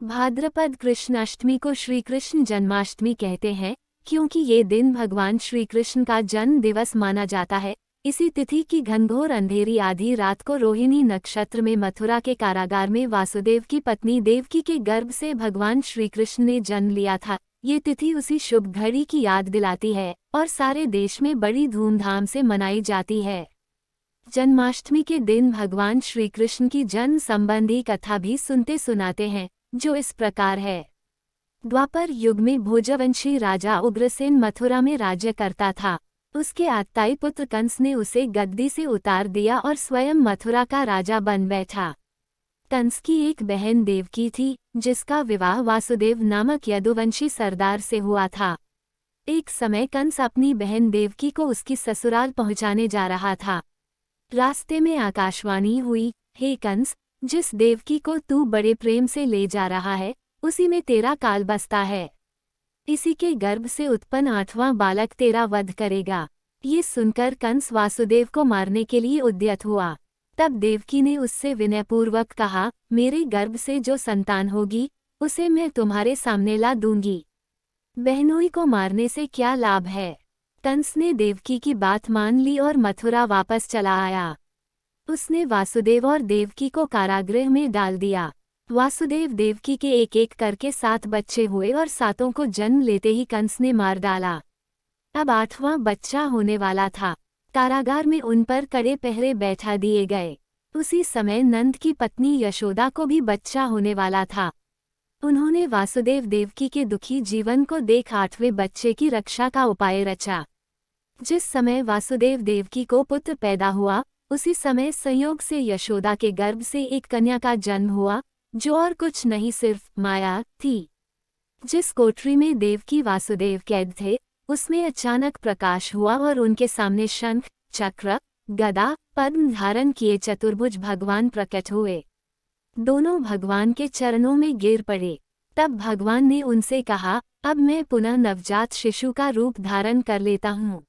भाद्रपद कृष्ण अष्टमी को श्री कृष्ण जन्माष्टमी कहते हैं, क्योंकि ये दिन भगवान श्री कृष्ण का जन्म दिवस माना जाता है। इसी तिथि की घनघोर अंधेरी आधी रात को रोहिणी नक्षत्र में मथुरा के कारागार में वासुदेव की पत्नी देवकी के गर्भ से भगवान श्री कृष्ण ने जन्म लिया था। ये तिथि उसी शुभ घड़ी की याद दिलाती है और सारे देश में बड़ी धूमधाम से मनाई जाती है। जन्माष्टमी के दिन भगवान श्री कृष्ण की जन्म संबंधी कथा भी सुनते सुनाते हैं, जो इस प्रकार है। द्वापर युग में भोजवंशी राजा उग्रसेन मथुरा में राज्य करता था। उसके आत्ताई पुत्र कंस ने उसे गद्दी से उतार दिया और स्वयं मथुरा का राजा बन बैठा। कंस की एक बहन देवकी थी, जिसका विवाह वासुदेव नामक यदुवंशी सरदार से हुआ था। एक समय कंस अपनी बहन देवकी को उसकी ससुराल पहुंचाने जा रहा था। रास्ते में आकाशवाणी हुई, हे कंस, जिस देवकी को तू बड़े प्रेम से ले जा रहा है, उसी में तेरा काल बसता है। इसी के गर्भ से उत्पन्न 8वां बालक तेरा वध करेगा। ये सुनकर कंस वासुदेव को मारने के लिए उद्यत हुआ। तब देवकी ने उससे विनयपूर्वक कहा, मेरे गर्भ से जो संतान होगी, उसे मैं तुम्हारे सामने ला दूंगी। बहनोई को मारने से क्या लाभ है। कंस ने देवकी की बात मान ली और मथुरा वापस चला आया। उसने वासुदेव और देवकी को कारागृह में डाल दिया। वासुदेव देवकी के एक एक करके 7 बच्चे हुए और 7 को जन्म लेते ही कंस ने मार डाला। अब 8वां बच्चा होने वाला था। कारागार में उन पर कड़े पहरे बैठा दिए गए। उसी समय नंद की पत्नी यशोदा को भी बच्चा होने वाला था। उन्होंने वासुदेव देवकी के दुखी जीवन को देख 8वें बच्चे की रक्षा का उपाय रचा। जिस समय वासुदेव देवकी को पुत्र पैदा हुआ, उसी समय संयोग से यशोदा के गर्भ से एक कन्या का जन्म हुआ, जो और कुछ नहीं सिर्फ माया थी। जिस कोठरी में देवकी वासुदेव कैद थे, उसमें अचानक प्रकाश हुआ और उनके सामने शंख, चक्र, गदा, पद्म धारण किए चतुर्भुज भगवान प्रकट हुए। दोनों भगवान के चरणों में गिर पड़े। तब भगवान ने उनसे कहा, अब मैं पुनः नवजात शिशु का रूप धारण कर लेता हूँ।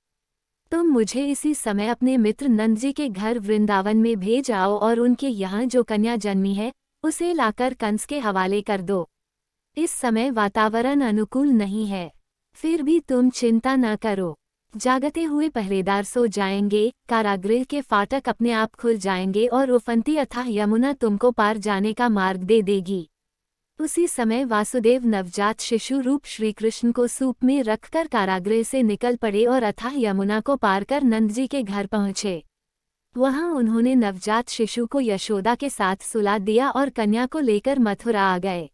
तुम मुझे इसी समय अपने मित्र नंद जी के घर वृंदावन में भेज आओ और उनके यहाँ जो कन्या जन्मी है, उसे लाकर कंस के हवाले कर दो। इस समय वातावरण अनुकूल नहीं है, फिर भी तुम चिंता न करो। जागते हुए पहरेदार सो जाएंगे, कारागृह के फाटक अपने आप खुल जाएंगे और उफनती अथाह यमुना तुमको पार जाने का मार्ग दे देगी। उसी समय वासुदेव नवजात शिशु रूप श्री कृष्ण को सूप में रखकर कारागृह से निकल पड़े और अथाह यमुना को पार कर नंद जी के घर पहुँचे। वहां उन्होंने नवजात शिशु को यशोदा के साथ सुला दिया और कन्या को लेकर मथुरा आ गए।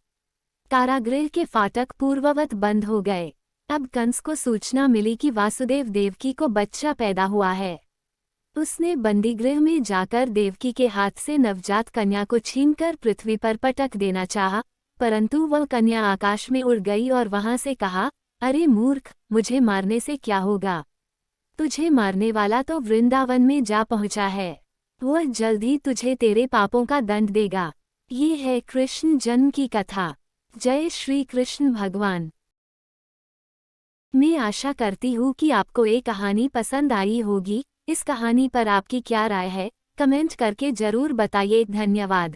कारागृह के फाटक पूर्ववत बंद हो गए। अब कंस को सूचना मिली कि वासुदेव देवकी को बच्चा पैदा हुआ है। उसने बंदीगृह में जाकर देवकी के हाथ से नवजात कन्या को छीनकर पृथ्वी पर पटक देना चाहा, परंतु वह कन्या आकाश में उड़ गई और वहां से कहा, अरे मूर्ख, मुझे मारने से क्या होगा। तुझे मारने वाला तो वृंदावन में जा पहुंचा है। वह जल्द ही तुझे तेरे पापों का दंड देगा। ये है कृष्ण जन्म की कथा। जय श्री कृष्ण भगवान। मैं आशा करती हूँ कि आपको ये कहानी पसंद आई होगी। इस कहानी पर आपकी क्या राय है, कमेंट करके जरूर बताइए। धन्यवाद।